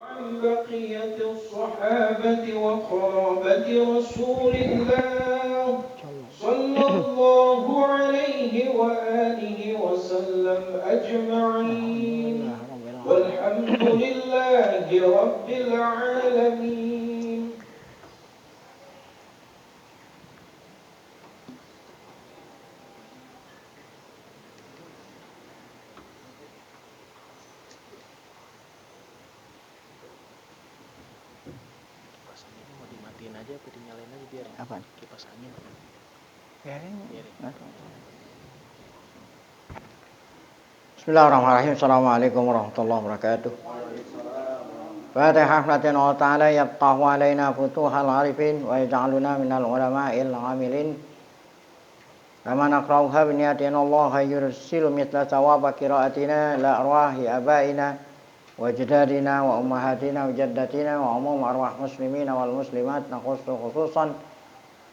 عن بقية الصحابة وقرابة رسول الله صلى الله عليه وآله وسلم أجمعين والحمد لله رب العالمين. Dimatiin aja apa dinyalain aja biar Apa? kipas angin. Biarin. Biarin. Bismillahirrahmanirrahim. Assalamualaikum warahmatullahi wabarakatuh. Fatihah Allah Ta'ala yaftahu alaina futuhal arifin wa yaj'aluna minal ulama'il amilin. Kama naqra'uha bi niyatin Allah yursilu mithla thawaba qira'atina la arwahi abaina wa ajdadina wa ummahatina wa jaddatina wa umum arwah muslimina wal muslimat nakhussu khususan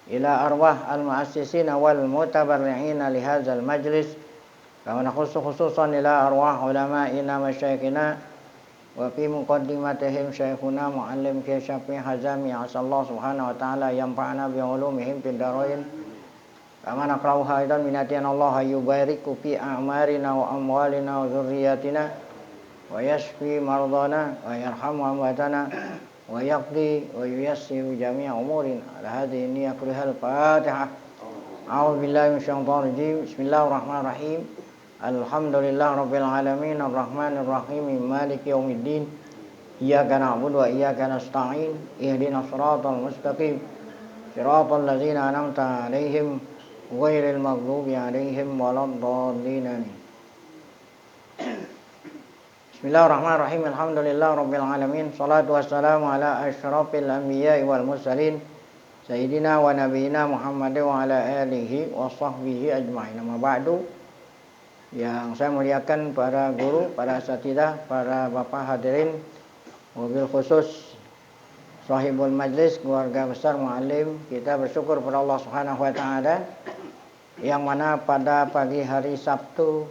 ila arwah al-mu'assisina wal mutabarri'ina li hadzal majlis. Kama nakhussu khususan ila arwah ulama'ina masyayikhina wa fi muqaddimatihim syekhuna muallim Syafi'i Hazami asallahu subhanahu wa ta'ala yanfa'ana bi ulumihim fid dharain. Kama naqra'uha aidan minatian Allah yubariku fi a'marina wa amwalina wa dzurriyyatina wa yashfi mardana wa yarhamu amwatana wa yaqdi wa yuyassiru jami'a umurin ala hadhihi niyyah kullihal Fatihah. A'udzu billahi minasyaitonir rajim. Bismillahirrahmanirrahim. Alhamdulillah rabbil alamin arrahmanir rahim maliki yaumiddin. Iyyaka na'budu wa iyyaka nasta'in. Ihdinas siratal mustaqim. Siratal ladzina an'amta 'alaihim ghairil maghdubi 'alaihim waladdallin. Bismillahirrahmanirrahim. Alhamdulillah rabbil alamin. Shalatu wassalamu ala asyrafil anbiya'i wal mursalin sayyidina wa nabiyina Muhammadin wa ala alihi wa sahbihi ajma'in. Amma ba'du. Yang saya muliakan para guru, para asatidzah, para bapak hadirin, wabil khusus sahibul majlis, keluarga besar muallim, kita bersyukur kepada Allah Subhanahu wa taala yang mana pada pagi hari Sabtu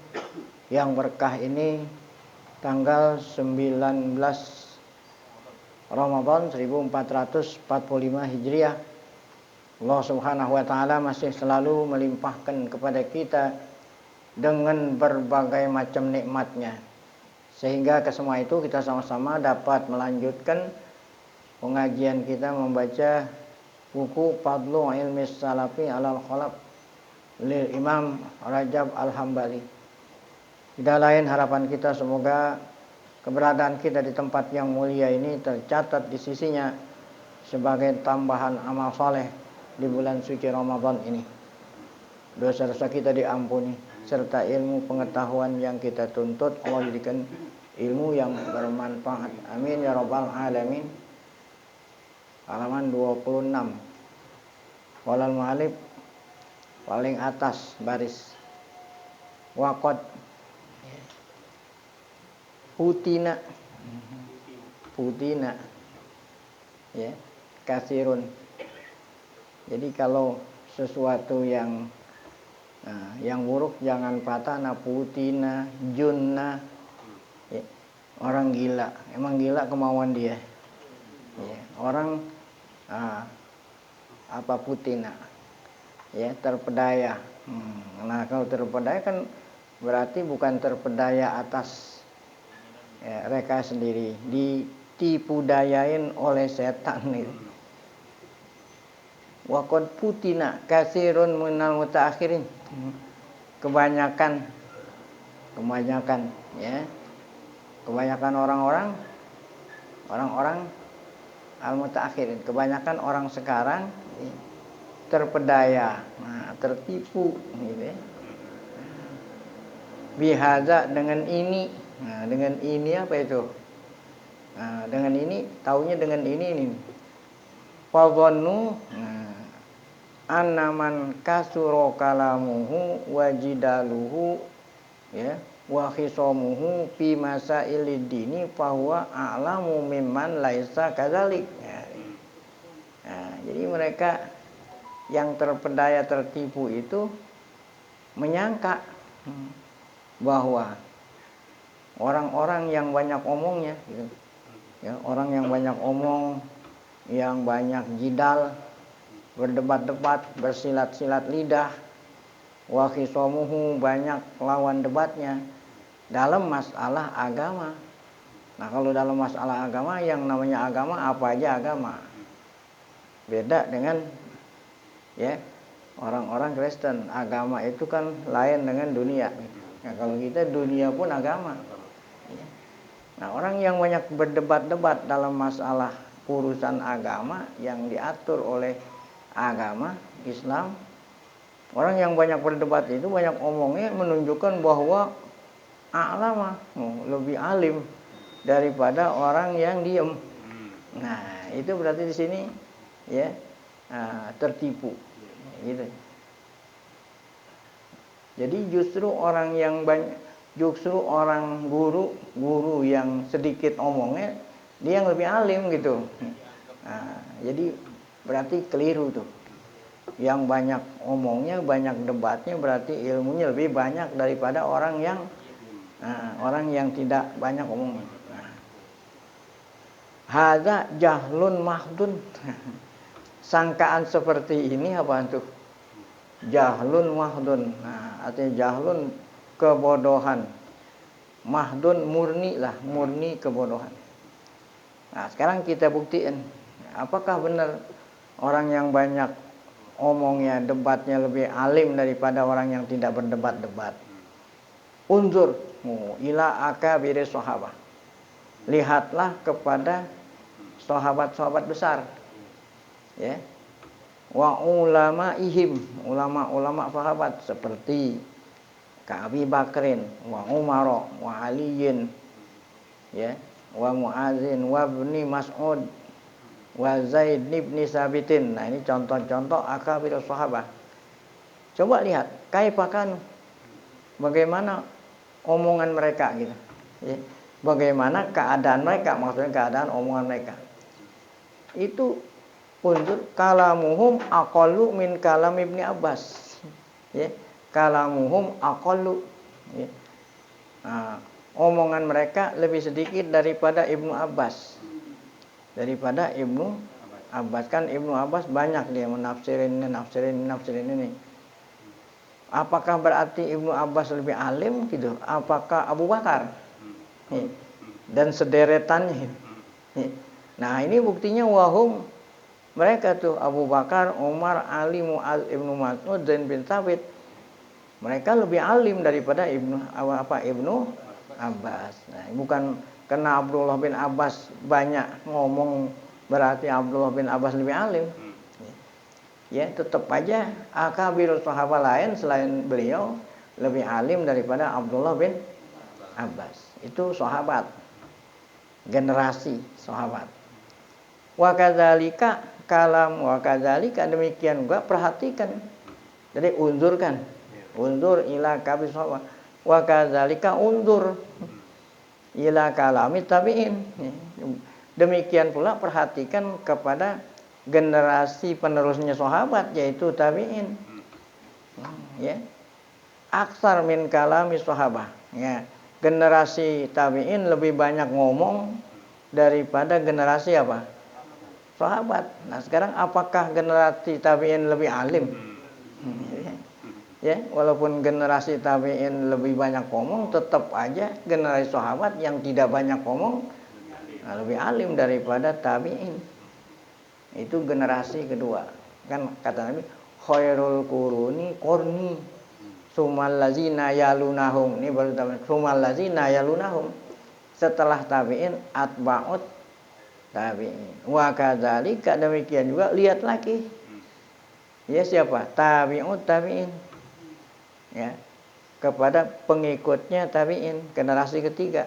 yang berkah ini tanggal 19 Ramadan 1445 Hijriah, Allah Subhanahu wa taala masih selalu melimpahkan kepada kita dengan berbagai macam nikmatnya, sehingga kesemua itu kita sama-sama dapat melanjutkan pengajian kita membaca buku Fadlu Ilmi Salafi Alal Khalaf lil Imam Rajab Al-Hambali. Tidak lain harapan kita semoga keberadaan kita di tempat yang mulia ini tercatat di sisinya sebagai tambahan amal soleh di bulan suci Ramadan ini. Dosa-dosa kita diampuni, serta ilmu pengetahuan yang kita tuntut Allah jadikan ilmu yang bermanfaat. Amin ya rabbal alamin. Halaman 26. Walal mu'alif paling atas baris. Waqad putina ya, kasirun. Jadi kalau sesuatu yang buruk jangan patah, putina, junna, ya. Orang gila, emang gila kemauan dia, ya. Orang putina, ya, terpedaya. Nah kalau terpedaya kan berarti bukan terpedaya atas mereka sendiri, ditipu dayain oleh setan gitu. Waqad putina kasirun minal mutaakhirin. Kebanyakan ya. Kebanyakan orang-orang al-mutaakhirin, kebanyakan orang sekarang terpedaya, tertipu gitu ya. Bihaza dengan ini. Nah, dengan ini apa itu? Dengan ini, taunya dengan ini. Fadhannu annaman kasuro kalamuhu wajidaluhu ya wa khisamuhu fi masailid dini fahuwa a'lamu mimman laisa kadzalik. Jadi mereka yang terpedaya tertipu itu menyangka bahwa orang-orang yang banyak omongnya gitu, Ya, orang yang banyak omong, yang banyak jidal, berdebat-debat, bersilat-silat lidah, wa khisamuhu, banyak lawan debatnya dalam masalah agama. Nah, kalau dalam masalah agama, yang namanya agama apa aja agama. Beda dengan ya orang-orang Kristen. Agama itu kan lain dengan dunia. Nah, kalau kita dunia pun agama. Nah, orang yang banyak berdebat-debat dalam masalah urusan agama yang diatur oleh agama Islam, orang yang banyak berdebat itu, banyak omongnya, menunjukkan bahwa a'lama, lebih alim daripada orang yang diem. Nah, itu berarti di sini ya tertipu, gitu. Jadi justru orang yang banyak, justru orang guru yang sedikit omongnya, dia yang lebih alim gitu. Nah, jadi berarti keliru tuh. Yang banyak omongnya, banyak debatnya, berarti ilmunya lebih banyak daripada orang yang tidak banyak omongnya. Hadza jahlun mahdun. Sangkaan seperti ini apa tuh? Jahlun mahdun. Nah, artinya jahlun kebodohan. Mahdun murni lah, murni kebodohan. Nah, sekarang kita buktiin apakah benar orang yang banyak omongnya, debatnya lebih alim daripada orang yang tidak berdebat-debat. Unzur ila akabiri sahabah. Lihatlah kepada sahabat-sahabat besar. Ya. Wa ulamaihim, ulama-ulama sahabat seperti Abi Bakrin, wa Umar, wa Aliyin, ya, wa Mu'adzin, wa Ibni Mas'ud, wa Zaid bin Sabitin. Nah, ini contoh-contoh akabir sahabat. Coba lihat kaifakan, bagaimana omongan mereka gitu. Ya. Bagaimana keadaan mereka, maksudnya keadaan omongan mereka. Itu unzur kalamuhum aqallu min kalam Ibni Abbas. Ya, kalamuhum aqallu. Ya. Nah, omongan mereka lebih sedikit daripada Ibnu Abbas. Daripada Ibnu Abbas, kan Ibnu Abbas banyak dia menafsirin ini. Apakah berarti Ibnu Abbas lebih alim gitu? Apakah Abu Bakar? Ya. Dan sederetannya. Ya. Nah, ini buktinya wahum, mereka tuh Abu Bakar, Umar, Ali, Mu'adz, Ibnu Mas'ud, Zaid bin Thabit. Mereka lebih alim daripada Ibnu Abbas. Nah, bukan karena Abdullah bin Abbas banyak ngomong berarti Abdullah bin Abbas lebih alim. Ya, tetap aja akabir sahabat lain selain beliau lebih alim daripada Abdullah bin Abbas. Itu sahabat, generasi sahabat. Wa kadzalika kalam, wa kadzalika demikian juga perhatikan. Jadi unzurkan. Unzur ila kabir sahabat. Wa kadzalika unzur ila kalami tabi'in. Demikian pula perhatikan kepada generasi penerusnya sahabat, yaitu tabi'in. Ya. Aksar min kalami sahabat. Ya. Generasi tabi'in lebih banyak ngomong daripada generasi apa? Sahabat. Nah, sekarang apakah generasi tabi'in lebih alim? Ya, walaupun generasi tabi'in lebih banyak ngomong, tetap aja generasi sahabat yang tidak banyak ngomong lebih alim daripada tabi'in. Itu generasi kedua. Kan kata Nabi, khairul quruni qarni, sumal ladzina yalunahum. Ini baru tabi'in. Sumal ladzina yalunahum. Setelah tabi'in atba'ut tabi'in. Wa kadzalika demikian juga, lihat lagi. Ya, siapa? Tabi'ut tabi'in. Ya. Kepada pengikutnya tabi'in, generasi ketiga.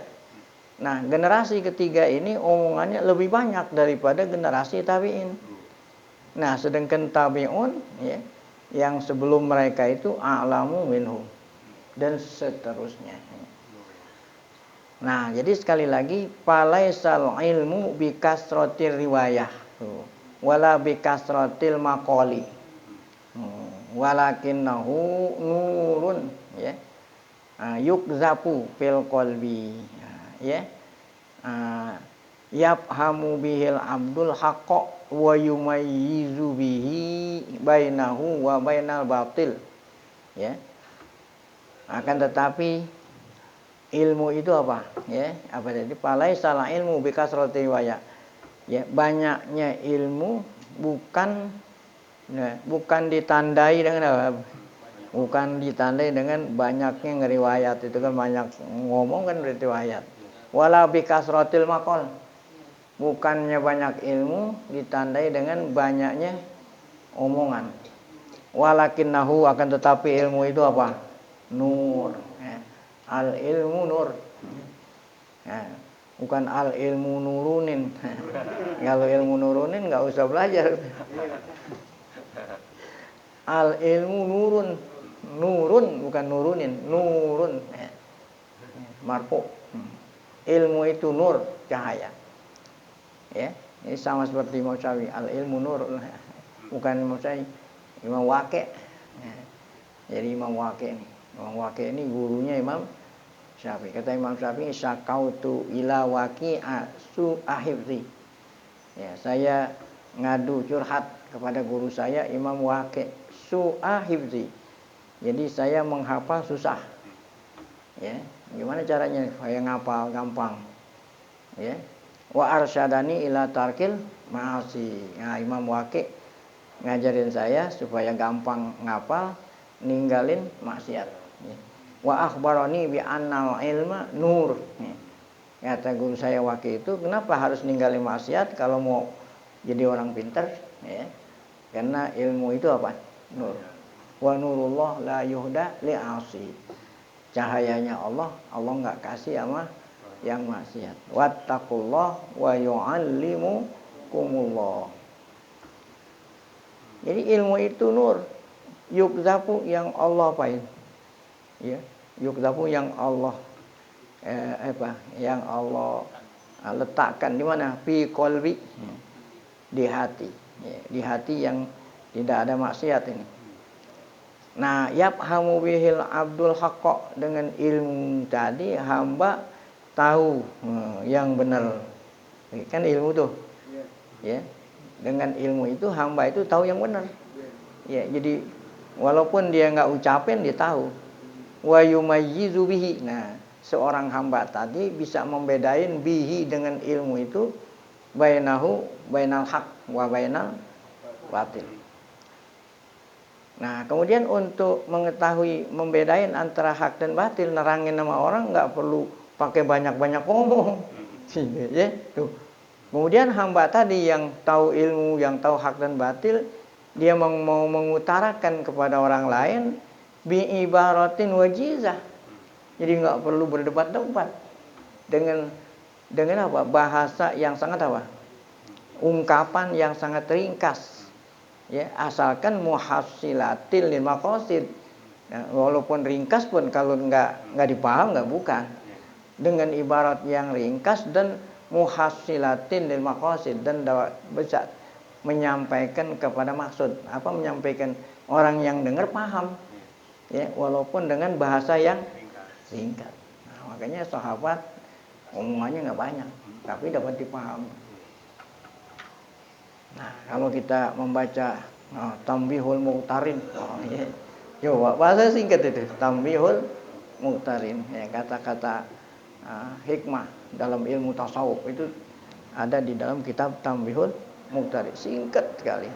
Nah, generasi ketiga ini omongannya lebih banyak daripada generasi tabi'in. Nah, sedangkan tabi'un ya, yang sebelum mereka itu a'lamu minhum dan seterusnya. Nah, jadi sekali lagi falaisal ilmu bikasratir riwayah wala bikasratil maqali. Walakinnahu nurun ya. Yukzafu fil qalbi ya. yafhamu bihil abdul haqqa wa yumayyizu bihi bainahu wa bainal batil. Ya. Akan tetapi ilmu itu apa? Ya, apa tadi? Palai salah ilmu bikasrati riwayat. Ya, banyaknya ilmu bukan ditandai dengan apa? Bukan ditandai dengan banyaknya ngeriwayat. Itu kan banyak ngomong kan riwayat. Wala bikasratil maqal. Bukannya banyak ilmu ditandai dengan banyaknya omongan. Walakinnahu, akan tetapi ilmu itu apa? Nur. Ya. Al ilmu nur. Ya. Bukan al ilmu nurunin. Kalau ilmu nurunin nggak usah belajar. Al ilmu nurun. Nurun bukan nurunin, nurun. Ya. Marfu. Ilmu itu nur, cahaya. Ya, ini sama seperti Imam Syafi'i, al ilmu nur. Bukan Imam Syafi'i, Imam Waqi'. Ya. Jadi Imam Waqi' ini gurunya Imam Syafi'i. Kata Imam Syafi'i, syakautu ila waqi'a su'ahibzi. Ya, saya ngadu curhat kepada guru saya Imam Waqi' su'ahibzi. Jadi saya menghafal susah. Ya, gimana caranya saya ngapal gampang? Ya. Wa arsyadani ila tarkil ma'asi. Nah, Imam Waqi' ngajarin saya supaya gampang ngapal, ninggalin maksiat. Ya. Wa akhbarani bi annal ilma nur. Kata guru saya Waqi' itu, kenapa harus ninggalin maksiat kalau mau jadi orang pintar? Ya. Karena ilmu itu apa? Nur. Wa nurullah la yuhda li'asi. Cahayanya Allah enggak kasih sama yang maksiat. Wattaqullah wa yu'allimukumullah. Jadi ilmu itu nur. Yukzafu yang Allah apain? Ya, yukzafu yang Allah yang Allah letakkan di mana? Fi qalbi, di hati. Ya, di hati yang tidak ada maksiat ini. Nah, yafhamu bihil abdul haqqa, dengan ilmu tadi hamba tahu yang benar. Kan ilmu tuh. Ya. Dengan ilmu itu hamba itu tahu yang benar. Ya, jadi walaupun dia enggak ucapin dia tahu. Wa yumayyizu bihi. Nah, seorang hamba tadi bisa membedain bihi dengan ilmu itu bainal haq wa bainal batil. Nah, kemudian untuk mengetahui membedain antara hak dan batil, nerangin nama orang nggak perlu pakai banyak-banyak ngomong. Ya, tuh. Kemudian hamba tadi yang tahu ilmu, yang tahu hak dan batil, dia mau mengutarakan kepada orang lain bi ibaratin wajizah. Jadi nggak perlu berdebat-debat dengan apa? Bahasa yang sangat apa? Ungkapan yang sangat ringkas. Ya, asalkan muhassilatil lil maqasid. Ya, walaupun ringkas pun kalau enggak dipaham enggak bukan. Dengan ibarat yang ringkas dan muhassilatil lil maqasid, dan bisa menyampaikan kepada maksud. Apa menyampaikan, orang yang dengar paham. Ya, walaupun dengan bahasa yang ringkas. Nah, makanya sahabat omongannya enggak banyak, tapi dapat dipahami. Nah, kalau kita membaca Tambihul Muqtarin, bahasa singkat itu, Tambihul Muqtarin, ya, kata-kata hikmah dalam ilmu tasawuf itu ada di dalam kitab Tambihul Muqtarin, singkat sekali.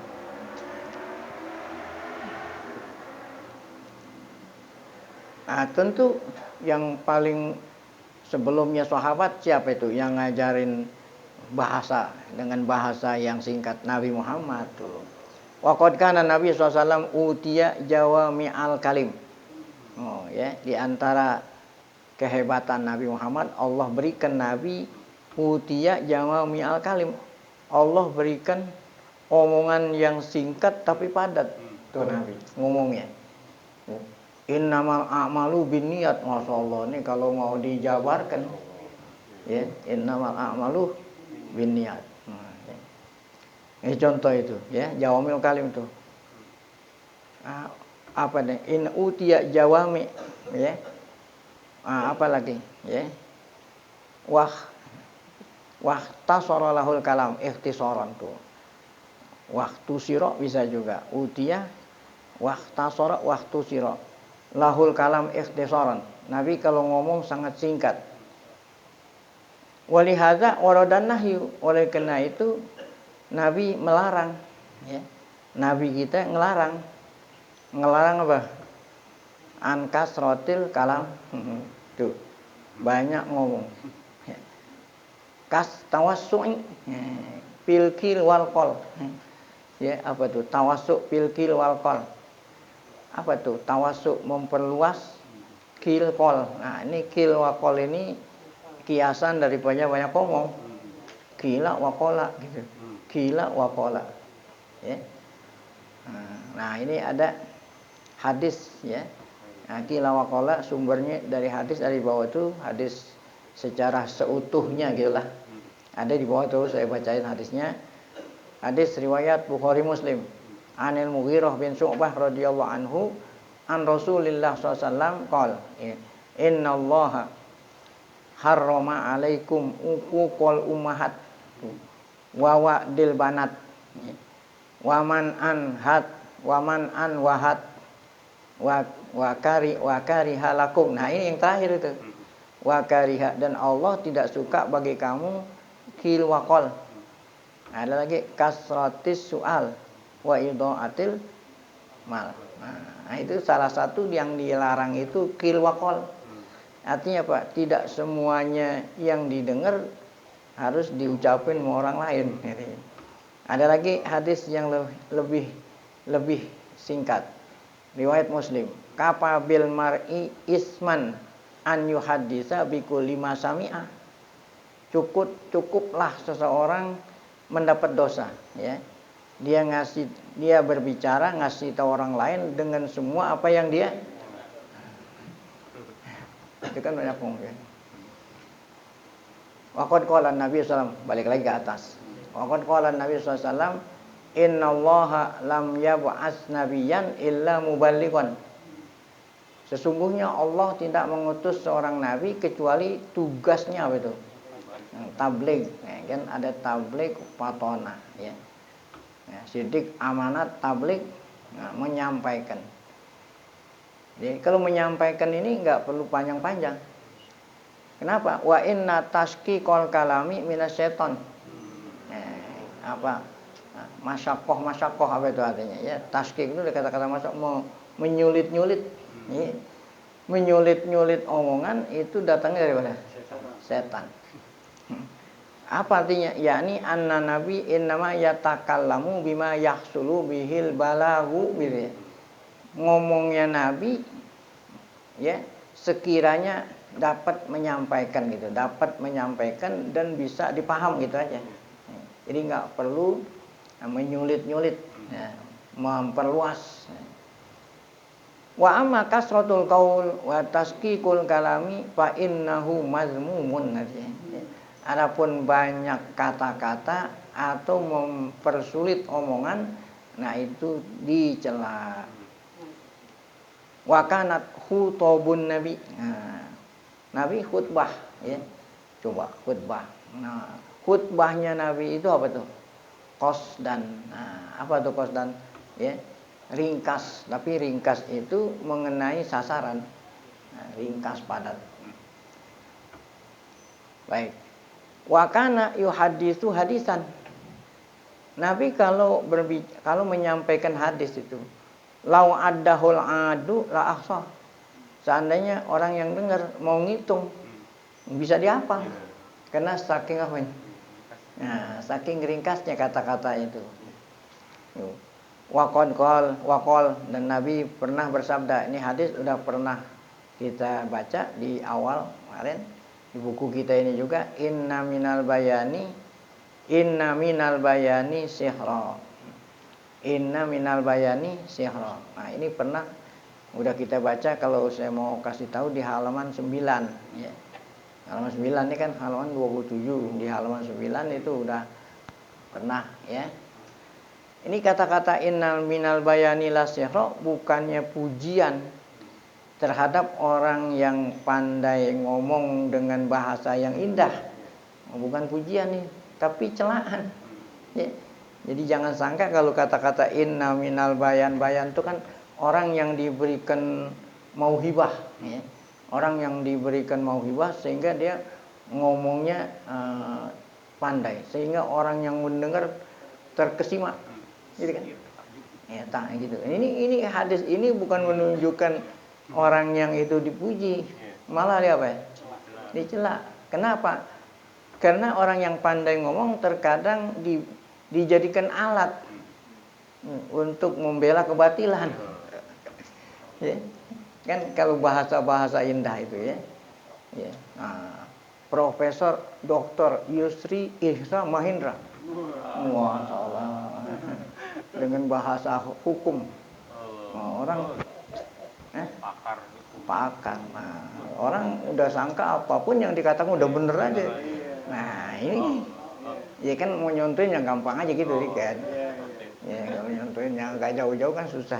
Nah, tentu yang paling sebelumnya sahabat siapa itu yang ngajarin bahasa dengan bahasa yang singkat? Nabi Muhammad tuh. Waqad kana Nabi SAW utiya jawami'al kalim. Oh ya, di antara kehebatan Nabi Muhammad, Allah berikan Nabi utiya jawami'al kalim. Allah berikan omongan yang singkat tapi padat tuh Nabi ngomongnya. Innamal a'malu binniyat. Masyaallah, ini kalau mau dijabarkan ya, innamal a'malu binniyat. Ini contoh itu ya, jawamil kalim itu. Apa nih? In utiya jawami ya. Apa lagi ya? Wah wahtasara lahul kalam ikhtisaran tuh. Waktu siro bisa juga utiya wahtasara waktu siro lahul kalam ikhtisaran. Nabi kalau ngomong sangat singkat. Walihada waradan nahyu, oleh karena itu Nabi melarang ya. Nabi kita ngelarang apa? Ankasrotil kalam. Tuh. Banyak ngomong. Kas tawassu'i pilkil wal qol. Ya, apa tuh? Tawassu' pilkil wal qol. Apa tuh? Tawassu' memperluas kil qol. Nah, ini kil wa qol ini kiasan daripada banyak ngomong. Kila wa qola gitu. Kila wa qola. Ya. Nah, ini ada hadis ya. Nah, kila wa qola sumbernya dari hadis dari bawah itu hadis secara seutuhnya gitulah. Ada di bawah tuh saya bacain hadisnya. Hadis riwayat Bukhari Muslim. Anil Mughirah bin Syu'bah radhiyallahu anhu an Rasulillah sallallahu alaihi wasallam qol innallaha harrama alaikum uquqal ummahat wa wa'dil banat wa man anhat wa man anwahat wa kariha lakum. Nah, ini yang terakhir itu. Wa kariha, dan Allah tidak suka bagi kamu kil wa qol. Ada lagi kasratis su'al wa idha'atil mal. Nah, itu salah satu yang dilarang itu kil wa qol. Artinya apa? Tidak semuanya yang didengar harus diucapin sama orang lain. Ada lagi hadis yang lebih singkat. Riwayat Muslim. Kafa bil mar'i isman an yuhaddisa bi kulli ma sami'a. Cukuplah seseorang mendapat dosa ya. Dia berbicara ngasih tahu orang lain dengan semua apa yang dia. Itu kan banyak ngomong ya. Waqad qala Nabi sallallahu alaihi wasallam, balik lagi ke atas. Waqad qala Nabi sallallahu alaihi wasallam, innallaha lam yab'ats nabiyyan illa muballighan. Sesungguhnya Allah tidak mengutus seorang nabi kecuali tugasnya apa itu? Tabligh, ya, kan ada tabligh patona ya. Sidik amanat tabligh, menyampaikan. Jadi kalau menyampaikan ini enggak perlu panjang-panjang. Kenapa? Wa inna tasqiqal kalami minasyaiton. Apa? Masyaqqah apa itu artinya ya? Tasqiq itu kata-kata masuk menyulit-nyulit. Ya. Menyulit-nyulit omongan itu datangnya dari mana? Setan. Apa artinya? Yakni anna nabi innama yatakallamu bima yahsulu bihil balaghu gitu ya. Ngomongnya nabi ya sekiranya dapat menyampaikan gitu, dapat menyampaikan dan bisa dipaham gitu aja. Jadi nggak perlu menyulit-nyulit, ya, memperluas. Wa amma kasratul qaul wa tasqiqul kalami fa innahu mazmumun. Adapun banyak kata-kata atau mempersulit omongan, nah itu dicela. Wa kanat khutbun nabi. Nah, Nabi khutbah ya. Coba khutbah. Nah, khutbahnya Nabi itu apa tuh? Qasdan. Nah, apa tuh qasdan? Ya. Ringkas, tapi ringkas itu mengenai sasaran. Nah, ringkas padat. Baik. Wa kana yuhaditsu hadisan. Nabi kalau menyampaikan hadis itu, lau addahul adu la ahsa. Seandainya orang yang dengar mau ngitung bisa dihafal. Karena saking apa? Nah, saking ringkasnya kata-kata itu. Waqol dan Nabi pernah bersabda, ini hadis udah pernah kita baca di awal kemarin di buku kita ini juga, inna minal bayani sihra. Inna minal bayani sihra. Nah, ini pernah udah kita baca, kalau saya mau kasih tahu di halaman 9 ya. Halaman 9 ini kan halaman 27, di halaman 9 itu udah pernah ya. Ini kata-kata innal minal bayani la sihra bukannya pujian terhadap orang yang pandai ngomong dengan bahasa yang indah. bukan pujian nih, tapi celaan. Ya. Jadi jangan sangka kalau kata-kata inna minal bayan itu kan orang yang diberikan mauhibah, ya. Orang yang diberikan mauhibah sehingga dia ngomongnya pandai, sehingga orang yang mendengar terkesima, gitu kan? Ya, tak gitu. Ini hadis ini bukan menunjukkan orang yang itu dipuji, malah dia apa ya? Dicela. Kenapa? Karena orang yang pandai ngomong terkadang dijadikan alat untuk membela kebatilan. Ya. Kan kalau bahasa-bahasa indah itu ya. Ya. Nah, Profesor Dr. Yusri Ihsa Mahendra. Masya Allah. Dengan bahasa hukum. Nah, orang pakar. Nah, orang udah sangka apapun yang dikatakan udah bener aja. Nah, ini ya kan mau nyontohin yang gampang aja gitu kan. Ya kalau nyontohin yang agak jauh-jauh kan susah.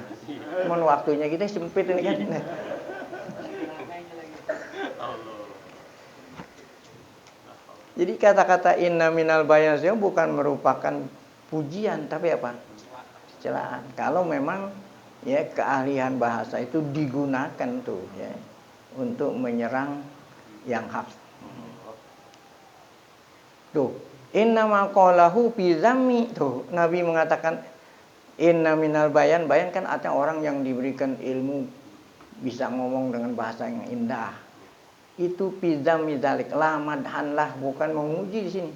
Cuman waktunya kita sempit ini kan. Jadi kata-kata inna minal bayan bukan merupakan pujian tapi apa? Celaan. Kalau memang ya keahlian bahasa itu digunakan tuh ya untuk menyerang yang hak. Tuh, inna maqalahu fi zammi. Tuh, Nabi mengatakan inna minal bayan kan artinya orang yang diberikan ilmu bisa ngomong dengan bahasa yang indah. Itu fi zammi dzalik la madhanlah, bukan memuji di sini.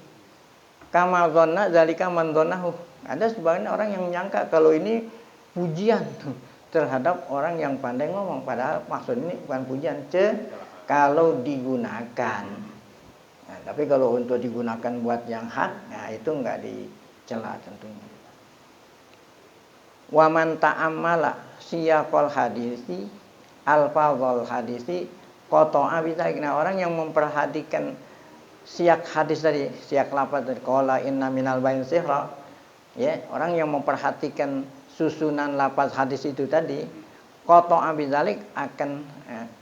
Kama dzanna dzalika man dzannahu. Ada sebagian orang yang menyangka kalau ini pujian terhadap orang yang pandai ngomong, padahal maksud ini bukan pujian, kalau digunakan. Nah, tapi kalau untuk digunakan buat yang hak, nah itu enggak dicela tentunya. Wa man ta'ammala siyaqal hadisi alfazul hadisi qata'a bidzalik. Nah, orang yang memperhatikan siyak hadis tadi, siyak lafaz tadi, qala inna minal bayin sihra. Ya, orang yang memperhatikan susunan lafaz hadis itu tadi, qata'a bidzalik akan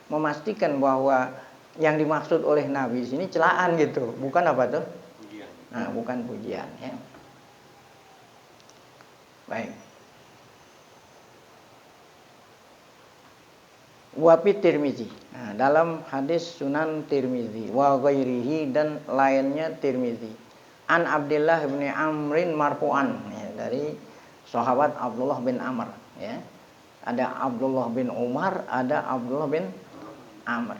memastikan bahwa yang dimaksud oleh Nabi di sini celaan gitu, bukan apa tuh? Pujian. Nah, bukan pujian ya. Baik. Wa fi Tirmizi. Nah, dalam hadis Sunan Tirmizi wa ghairihi dan lainnya Tirmizi. An Abdullah bin Amrin marfu'an ya, dari sahabat Abdullah bin Amr ya. Ada Abdullah bin Umar, ada Abdullah bin Amr.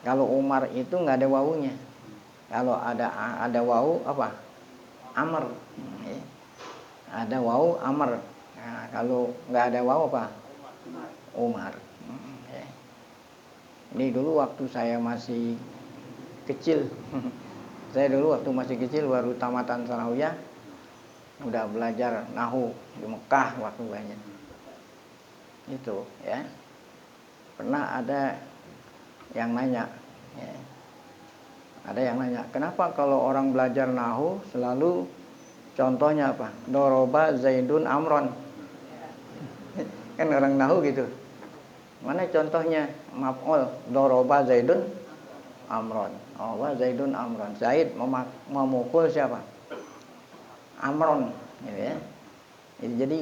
Kalau Umar itu nggak ada wawunya. Kalau ada wawu apa? Amr. Ya. Ada wawu Amr. Nah, kalau nggak ada wawu apa? Umar. Ya. Ini dulu waktu saya masih kecil. Saya dulu waktu masih kecil baru tamatan sanawiyah udah belajar nahu di Mekah waktu banyak. Itu ya. Pernah ada yang nanya ya. Ada yang nanya, kenapa kalau orang belajar nahu selalu contohnya apa? Doroba Zaidun Amron. Kan orang nahu gitu. Mana contohnya? Maf'ul doroba Zaidun Amron. Oh, Zaidun Amron. Zaid memukul siapa? Amron gitu ya. Jadi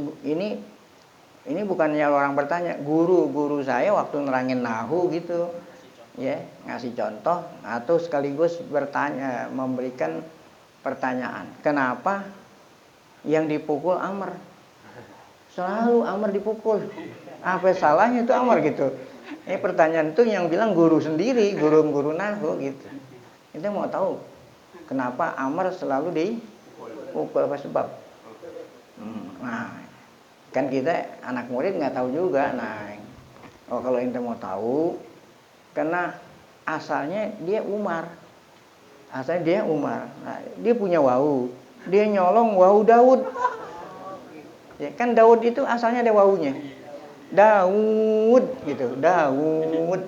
ini bukannya orang bertanya, guru saya waktu nerangin nahu gitu ya, ngasih contoh atau sekaligus bertanya, memberikan pertanyaan. Kenapa yang dipukul Amr? Selalu Amr dipukul. Apa salahnya itu Amr gitu? Ini pertanyaan itu yang bilang guru sendiri, guru nahu gitu. Kita mau tahu kenapa Amr selalu dipukul, apa sebab? Nah, kan kita anak murid nggak tahu juga. Nah, kalau ente mau tahu, karena asalnya dia Umar. Nah, dia punya wawu. Dia nyolong wawu Daud. Ya, kan Daud itu asalnya ada wawunya. Daud gitu, Daud.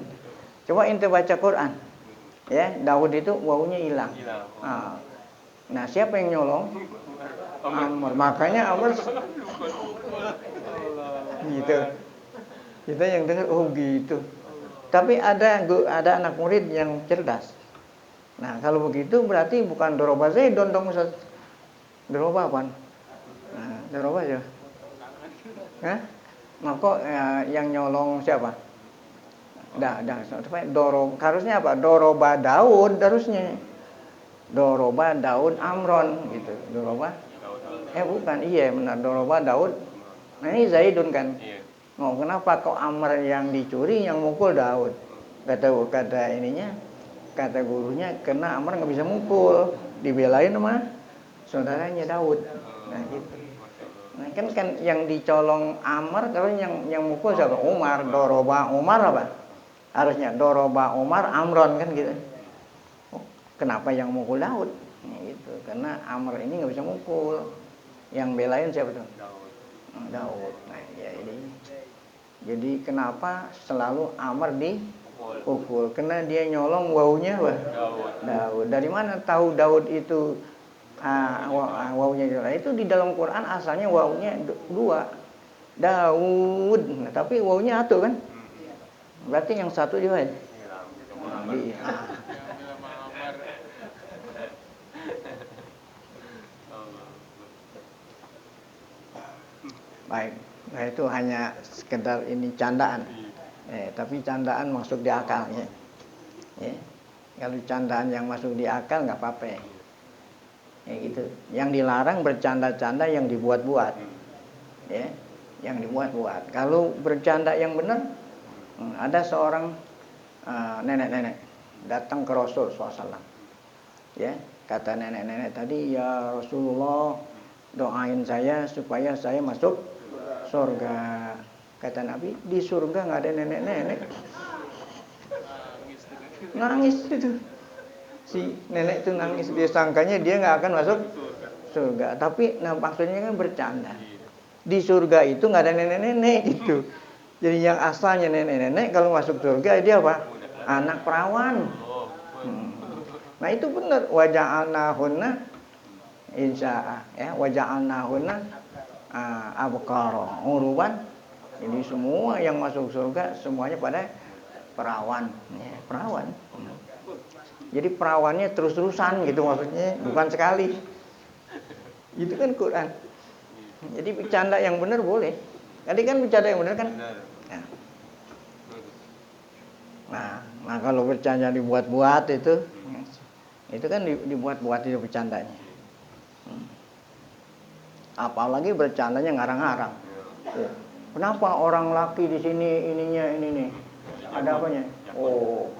Coba ente baca Quran. Ya, Daud itu wawunya hilang. Nah, siapa yang nyolong? Amr. Makanya Amr gitu. Kita yang dengar oh gitu. Tapi ada anak murid yang cerdas. Nah, kalau begitu berarti bukan doroba Zaidun dong Ustaz. Doroba apaan? Nah, doroba aja. Hah? Maka yang nyolong siapa? Harusnya apa? Doroba Daud harusnya. Doroba Daud Amron gitu. Doroba bukan, iya benar, Doroba Daud. Nah ini Zaidun kan. Oh, kenapa kok Amr yang dicuri yang mukul Daud? Kata ininya, kata gurunya, karena Amr nggak bisa mukul, dibelain sama saudaranya Daud. Nah gitu. Nah kan yang dicolong Amr, kalau yang mukul siapa? Umar. Doroba Umar apa? Harusnya Doroba Umar Amron kan gitu. Oh, kenapa yang mukul Daud? Nah, gitu. Karena Amr ini nggak bisa mukul. Yang belain siapa tuh? Daud. Nah ya ini. Jadi kenapa selalu Amr dipukul? Karena dia nyolong wawunya apa? Daud. Dari mana tahu Daud itu wawunya? Itu di dalam Quran asalnya wawunya 2. Daud. Nah, tapi wawunya 1 kan? Berarti yang 1 di mana? Baik, nah itu hanya sekedar ini candaan. Tapi candaan masuk di akalnya. Kalau candaan yang masuk di akal nggak apa-apa. Gitu. Yang dilarang bercanda-canda yang dibuat-buat. Yang dibuat-buat. Kalau bercanda yang benar, ada seorang nenek-nenek datang ke Rasul SAW. Kata nenek-nenek tadi, ya Rasulullah, doain saya supaya saya masuk surga. Kata Nabi, di surga nggak ada nenek-nenek. Nangis itu. Si nenek itu nangis, dia sangkanya dia nggak akan masuk surga. Tapi maksudnya kan bercanda. Di surga itu nggak ada nenek-nenek gitu. Jadi yang asalnya nenek-nenek kalau masuk surga dia apa? Anak perawan. Nah itu benar. Waja'alnahunna insya'a, waja'alnahunna abkara uruban. Jadi semua yang masuk surga semuanya pada perawan, perawan. Jadi perawannya terus-terusan gitu maksudnya, bukan sekali. Itu kan Quran. Jadi bercanda yang benar boleh. Tadi kan bercanda yang benar kan? Nah kalau bercanda dibuat-buat itu kan dibuat-buat itu bercandanya. Apalagi bercandanya ngarang-ngarang. Kenapa orang laki di sini ininya ini nih? Ada apanya? Oh,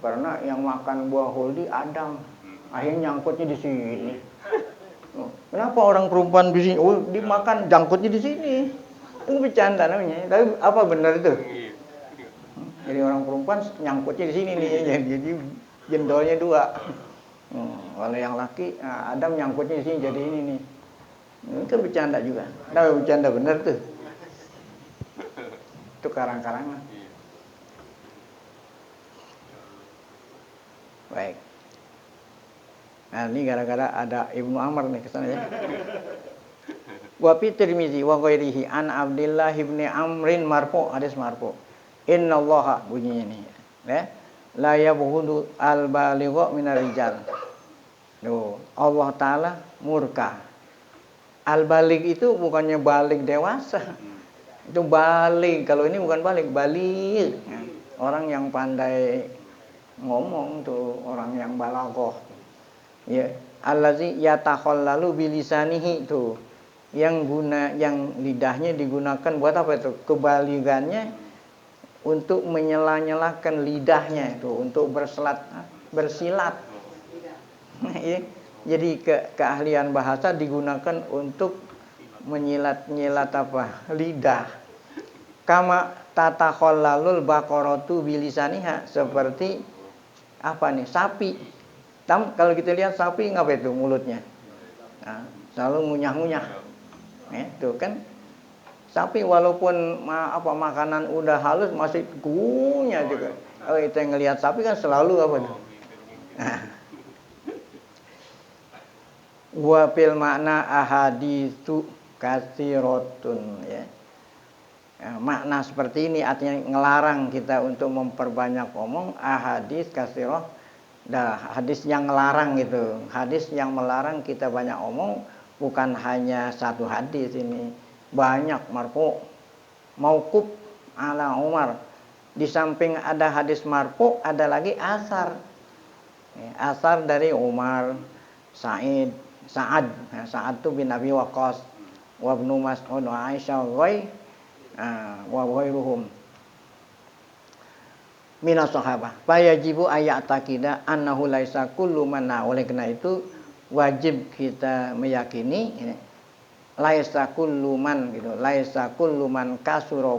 karena yang makan buah huldi Adam. Akhirnya nyangkutnya di sini. Kenapa orang perempuan di sini? Oh, dimakan jangkutnya di sini. Itu bercanda namanya. Tapi apa benar itu? Jadi orang perempuan nyangkutnya di sini nih. Jadi jendolnya 2. Kalau yang laki, Adam nyangkutnya di sini jadi ini nih. Ini kan bercanda juga. Nah, bercanda benar tuh. Itu karang-karangan. Baik. Nah, ini gara-gara ada Ibnu Amr nih kesana ya. Wa fi Tirmizi wa ghairihi an Abdullah ibn Amrin marfu, hadis marfu. Innallaha bunyinya nih. La yabghudu al-baligha minar rijal. Allah Ta'ala murka. Al-balig itu bukannya balik dewasa. Itu balik. Kalau ini bukan balik, balik. Orang yang pandai ngomong tuh, orang yang balaghah. Allazi yatakhallalu bilisanihi tuh. Yang lidahnya digunakan buat apa itu? Kebaligannya untuk menyela-nyelakan lidahnya itu, untuk bersilat. Jadi keahlian bahasa digunakan untuk menyilat-nyilat apa? Lidah. Kama tatakhallalul baqaratu bilisaniha, seperti apa nih? Sapi. Kalau kita lihat sapi ngapa itu mulutnya? Nah, selalu ngunyah-ngunyah. Tuh kan sapi walaupun makanan udah halus masih ngunyah juga. Kalau kita ngelihat sapi kan selalu apa tuh? Wa fil makna ahaditsu katsiratun makna seperti ini artinya ngelarang kita untuk memperbanyak ngomong. Ahadits katsirah hadis yang melarang gitu. Hadis yang melarang kita banyak omong, bukan hanya satu hadis ini. Banyak marfu, mauquf ala Umar. Di samping ada hadis marfu, ada lagi asar. Asar dari Umar, Sa'ad itu bin Abi Waqqas, wa Ibnu Mas'ud wa Aisyah wa ghairuhum minas sahabah. Fayajibu ayatakida annahu laisa kullu man. Oleh karena itu wajib kita meyakini laisa kullu man gitu. Laisa kullu man kasura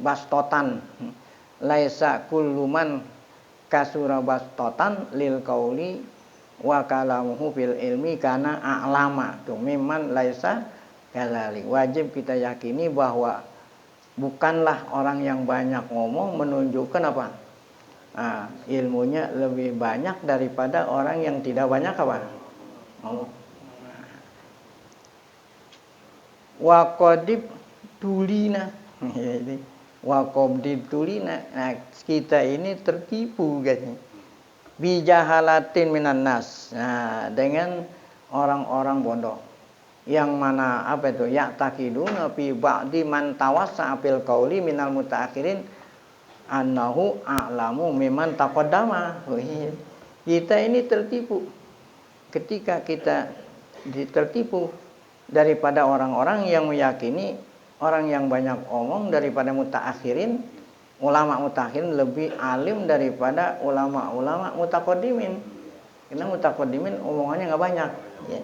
bastotan. Laisa kullu man kasura bastotan lil qauli wa kalamuhu fil ilmi kana a'lama. Tuh memang laisa kadzalik. Wajib kita yakini bahwa bukanlah orang yang banyak ngomong menunjukkan apa? Ilmunya lebih banyak daripada orang yang tidak banyak apa? Ngomong. Wa qadib tulina. Wa qadib tulina. Nah, kita ini tertipu katanya. Bijahalatin minan nas. Nah, dengan orang-orang bodoh. Yang mana apa itu? Ya'taqiduna fi ba'di man tawassa'a fil qauli minal mutaakhirin annahu a'lamu mimman taqaddama. Kita ini tertipu. Ketika kita tertipu daripada orang-orang yang meyakini orang yang banyak omong daripada mutaakhirin, ulama mutaakhirin lebih alim daripada ulama-ulama mutaqaddimin. Karena mutaqaddimin omongannya enggak banyak, ya.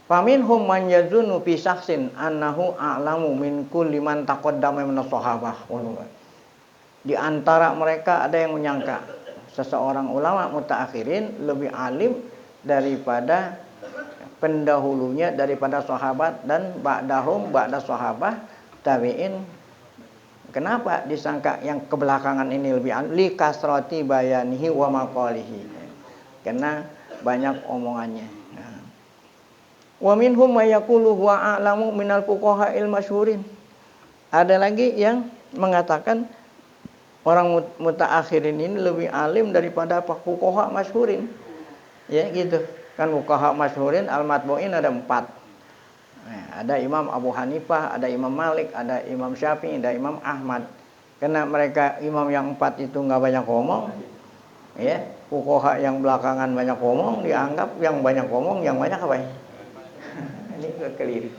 Faminhum man yazunnu fi syakhsin annahu a'lamu min kulli man taqaddama min as-sahabah. Di antara mereka ada yang menyangka seseorang ulama mutaakhirin lebih alim daripada pendahulunya, daripada sahabat, dan ba'da sahabah tabi'in. Kenapa disangka yang kebelakangan ini lebih alim? Li kasrati bayanihi wa maqalihi. Karena banyak omongannya. Wa minhum may yaqulu huwa a'lamu minal fuqaha'il masyhurin. Ada lagi yang mengatakan orang mutaakhirin ini lebih alim daripada fuqaha masyhurin. Ya gitu. Kan fuqaha masyhurin al-matbu'in ada 4. Nah, ada Imam Abu Hanifah, ada Imam Malik, ada Imam Syafi'i, ada Imam Ahmad. Karena mereka imam yang 4 itu enggak banyak ngomong, ya. Fuqaha yang belakangan banyak ngomong dianggap yang banyak ngomong, yang banyak apa ya? Ini keliru.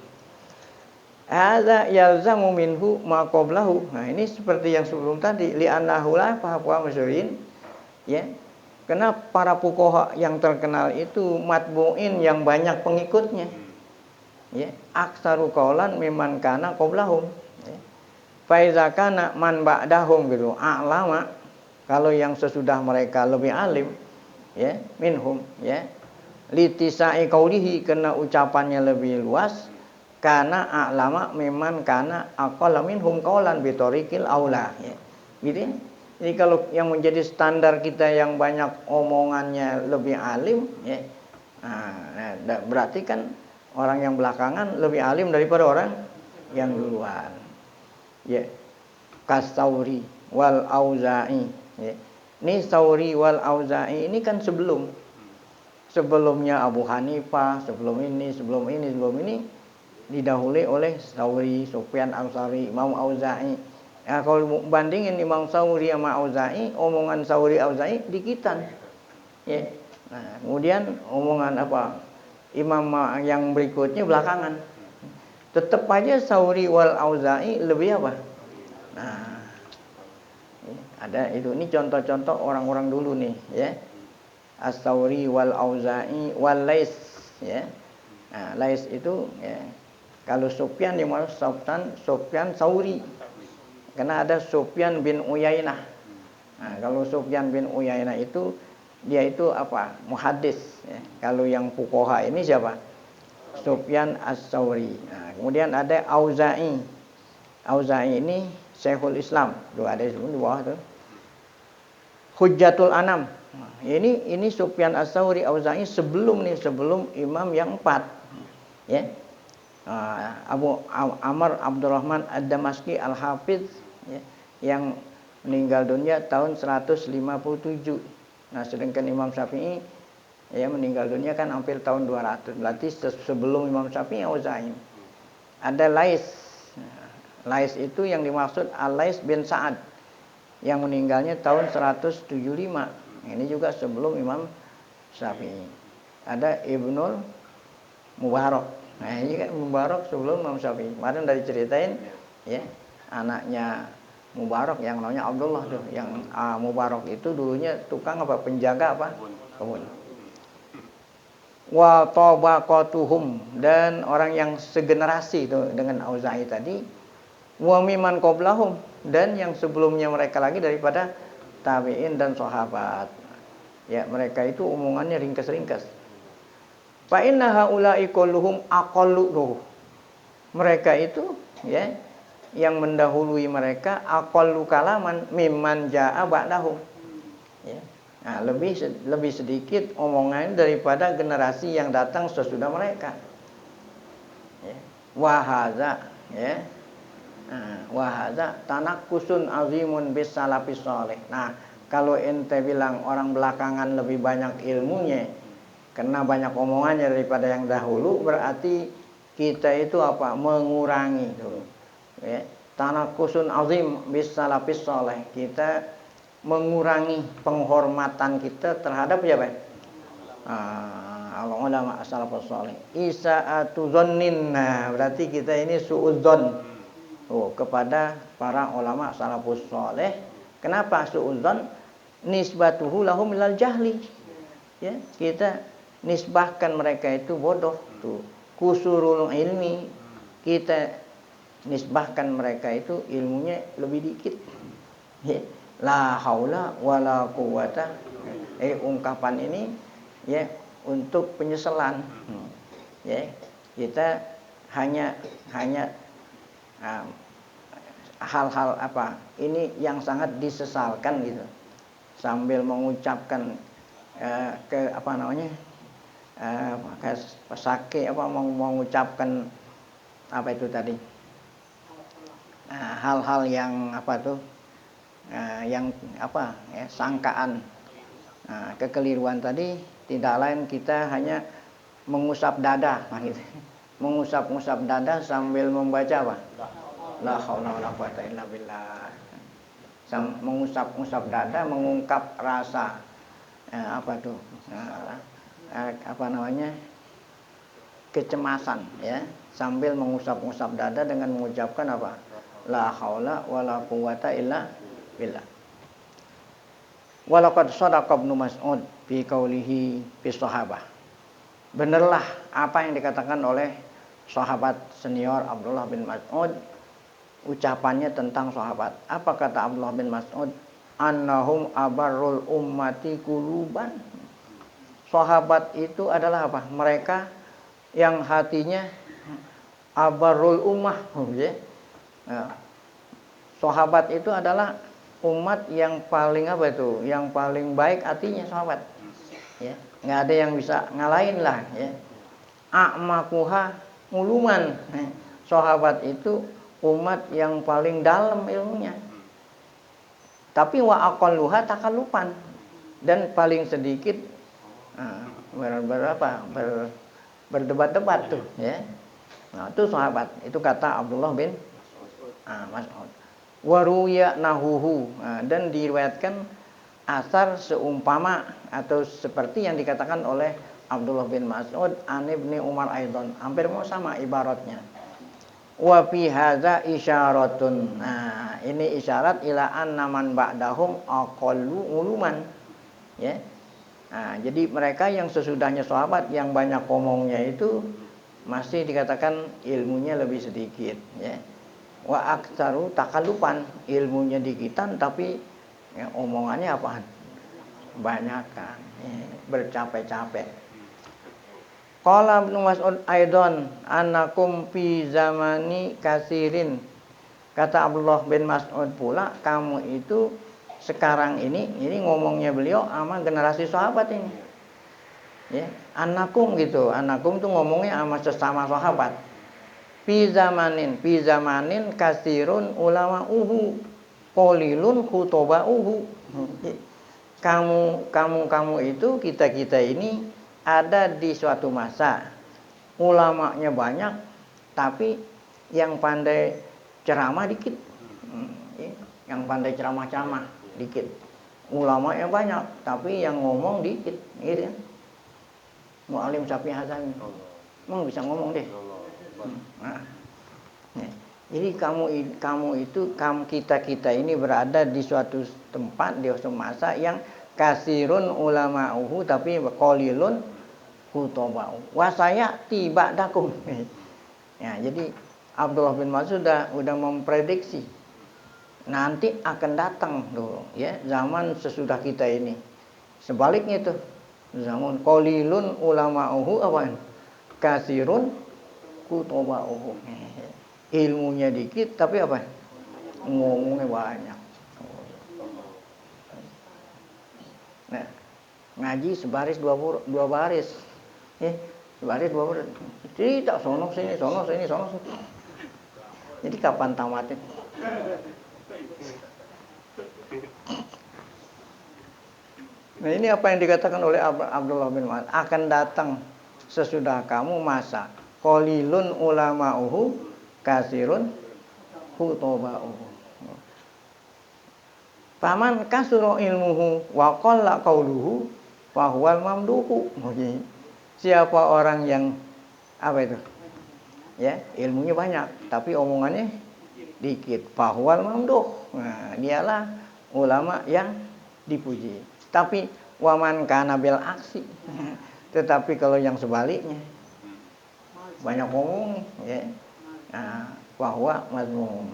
Hadza yalzamu minhu ma qablahu. Nah, ini seperti yang sebelum tadi, li annahu la fuqaha masyhurin, ya. Karena para fuqaha yang terkenal itu matbu'in yang banyak pengikutnya. Ya, aksaru qaulan mimman kana qablahum. Ya. Fa iza kana man ba'dahum gitu, a'lama, kalau yang sesudah mereka lebih alim, ya, minhum, ya. Litisai qaulihi, karena ucapannya lebih luas, karena a'lama memang karena aqalla minhum qaulan bitoriqil aula, ya. Jadi kalau yang menjadi standar kita yang banyak omongannya lebih alim, ya. Nah, berarti kan orang yang belakangan lebih alim daripada orang yang duluan. Ya. Kasauri wal Auza'i, ya. Ini Sauri wal Auza'i ini kan sebelumnya Abu Hanifah, sebelum ini didahului oleh Sauri, Sufyan Al-Thawri, Imam Auza'i. Ya, kalau bandingin Imam Sauri sama Auza'i, omongan Sauri Auza'i dikitan. Ya. Nah, kemudian omongan apa? Imam yang berikutnya belakangan. Tetap aja Sauri wal Auza'i lebih apa? Nah, ada itu. Ini contoh-contoh orang-orang dulu nih, ya. As-Sauri wal Auza'i wal Lais, ya. Nah, Lais itu, ya. Kalau Sufyan dimana Sufyan Sauri. Karena ada Sufyan bin Uyainah. Nah, kalau Sufyan bin Uyainah itu dia itu apa? Muhaddis, ya. Kalau yang fuqaha ini siapa? Sufyan As-Sauri. Nah, kemudian ada Auza'i. Auza'i ini Syekhul Islam. Tuh ada di bawah tuh. Hujjatul Anam. Nah, ini Sufyan As-Sauri, Auza'i sebelum imam yang 4. Ya. Abu Amr Abdurrahman Ad-Damaski Al-Hafiz, ya, yang meninggal dunia tahun 157. Nah, sedangkan Imam Syafi'i ya meninggal dunia kan hampir tahun 200. Berarti sebelum Imam Syafi'i Auza'i. Ada Lais. Lais itu yang dimaksud Al-Lais bin Sa'ad yang meninggalnya tahun 175. Ini juga sebelum Imam Syafi'i. Ada Ibnul Mubarak. Nah, ini kan Mubarak sebelum Imam Syafi'i. Kemarin dari ceritain ya, anaknya Mubarak yang namanya Abdullah tuh. Yang Mubarak itu dulunya tukang apa? Penjaga apa? Kebun. Wa tabaqatuhum, dan orang yang segenerasi itu dengan Auza'i tadi, wa miman qablahum, dan yang sebelumnya mereka lagi daripada tabi'in dan sahabat. Ya, mereka itu omongannya ringkas-ringkas. Fa inna haula'i kulluhum aqallu. Mereka itu ya yang mendahului mereka aqallu kalaman mimman jaa ba'dahum. Ya. Nah, lebih sedikit omongan daripada generasi yang datang sesudah mereka. Ya. Wa hadza ya. Wa hadza tanakkusun azimun bis salafis salih. Nah, kalau ente bilang orang belakangan lebih banyak ilmunya karena banyak omongannya daripada yang dahulu, berarti kita itu apa? Mengurangi tuh. Ya. Tanakkusun azim bis salafis salih. Kita mengurangi penghormatan kita terhadap siapa? Ulama salafus salih. Isa'atu dzannin. Nah, berarti kita ini suudzon kepada para ulama salafus salih. Kenapa suudzon? Nisbatuhu lahum ilal jahli. Ya, kita nisbahkan mereka itu bodoh tuh. Kusurul ilmi, kita nisbahkan mereka itu ilmunya lebih dikit. Ya. La haula wala quwata. Ungkapan ini ya untuk penyesalan. Ya, kita hanya hal-hal apa ini yang sangat disesalkan gitu, sambil mengucapkan mengucapkan apa itu tadi, hal-hal yang apa tuh, yang apa ya, sangkaan, kekeliruan tadi tidak lain kita hanya mengusap dada, gitu. Mengusap-usap dada sambil membaca apa? La haula wala quwata illa billah. Mengusap-usap dada, mengungkap rasa kecemasan ya, sambil mengusap-usap dada dengan mengucapkan apa? La haula wala quwata illa billah. Walaqad shadaqa Ibnu Mas'ud fi qaulihi fi sahabah. Benarlah apa yang dikatakan oleh sahabat senior Abdullah bin Mas'ud, ucapannya tentang sahabat. Apa kata Abdullah bin Mas'ud? Annahum abarrul ummati quluban. Sahabat itu adalah apa? Mereka yang hatinya abarrul ummah. Sahabat itu adalah umat yang paling apa itu? Yang paling baik hatinya sahabat. Ya, nggak ada yang bisa ngalahin lah. Ya. A'makuha uluman. Sahabat itu umat yang paling dalam ilmunya. Tapi wa aqalluha takallupan, dan paling sedikit berdebat-debat tuh. Ya. Nah, itu sahabat. Itu kata Abdullah bin Mas'ud. Waruya nahuhu, dan diriwayatkan asar seumpama atau seperti yang dikatakan oleh Abdullah bin Mas'ud an Ibni Umar Aidon, hampir mau sama ibaratnya. Wa fi hadza isyaratun. Nah, ini isyarat ila anna man ba'dahum aqallu uluman. Ya. Nah, jadi mereka yang sesudahnya sahabat yang banyak ngomongnya itu masih dikatakan ilmunya lebih sedikit, ya. Wa aktsaru takallupan, ilmunya dikitan tapi ya, omongannya apaan? Banyakan, ya, bercapek-capek. Qala Ibnu Mas'ud aidan annakum fi zamani kasirin. Kata Abdullah bin Mas'ud pula, kamu itu sekarang ini ngomongnya beliau sama generasi sahabat ini. Ya, annakum gitu. Annakum tuh ngomongnya sama sesama sahabat. Fi zamanin kasirun ulama qalilun khutoba'uhu. Kamu itu kita ini ada di suatu masa ulamanya banyak tapi yang pandai ceramah dikit. Yang pandai ceramah dikit. Ulamanya banyak tapi yang ngomong dikit, gitu ya. Mu'alim Syafi'i Hasan. Emang bisa ngomong deh. Nah, jadi kita ini berada di suatu tempat di suatu masa yang kasirun ulama'uhu tapi qalilun khutoba'u. Wa sayati ba'dakum. Ya, jadi Abdullah bin Mas'ud udah memprediksi nanti akan datang dulu ya zaman sesudah kita ini. Sebaliknya itu zaman qalilun ulama'uhu apa? Kasirun khutoba'uhu. Ilmunya dikit tapi apa? Ngomongnya banyak. Nah, ngaji sebaris dua baris. Sebaris dua baris. Cerita sono sini. Jadi kapan tamatnya? Nah, ini apa yang dikatakan oleh Abdullah bin Mas'ud, akan datang sesudah kamu masa qalilun ulama'uhu kasirun khutoba'uhu. Faman kasura ilmuhu wa qalla qauluhu fa huwal mamduhu. Siapa orang yang apa itu? Ya, ilmunya banyak tapi omongannya dikit. Fa huwal mamduh. Nah, dialah ulama yang dipuji. Tapi waman kana bil aksi. Tetapi kalau yang sebaliknya banyak ngomong ya. Nah, bahwa mazmum.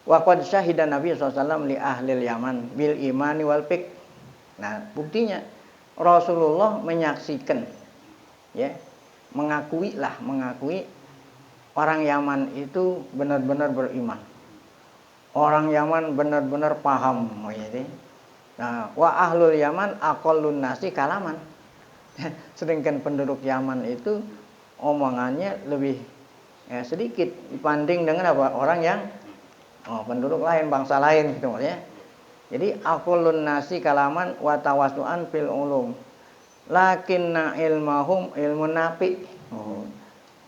Wa qad syahida Nabi SAW li ahlil Yaman bil imani wal fiqh. Nah, buktinya Rasulullah menyaksikan ya, mengakui orang Yaman itu benar-benar beriman. Orang Yaman benar-benar paham ya. Nah, wa ahlul Yaman aqallun nasi kalaman. Sedangkan penduduk Yaman itu omongannya lebih sedikit dibanding dengan apa? Orang yang penduduk lain, bangsa lain gitu ya. Jadi aqallun nasi kalaman wa tawassu'an fil ulum. Lakinna ilmahum ilmun nafi.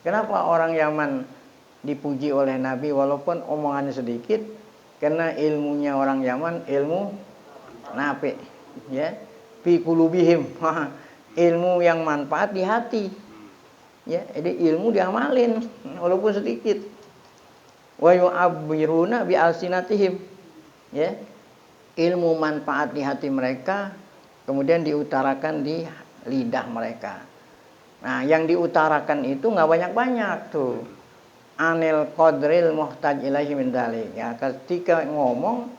Kenapa orang Yaman dipuji oleh Nabi walaupun omongannya sedikit? Karena ilmunya orang Yaman ilmu nafi ya, fi qulubihim. Ilmu yang manfaat di hati. Ya, jadi ilmu diamalin walaupun sedikit. Wa yu'abbiruna bi alsinatihim. Ya. Ilmu manfaat di hati mereka kemudian diutarakan di lidah mereka. Nah, yang diutarakan itu enggak banyak-banyak tuh. Anil qadril muhtaj ilaihi min dzalik. Ya, ketika ngomong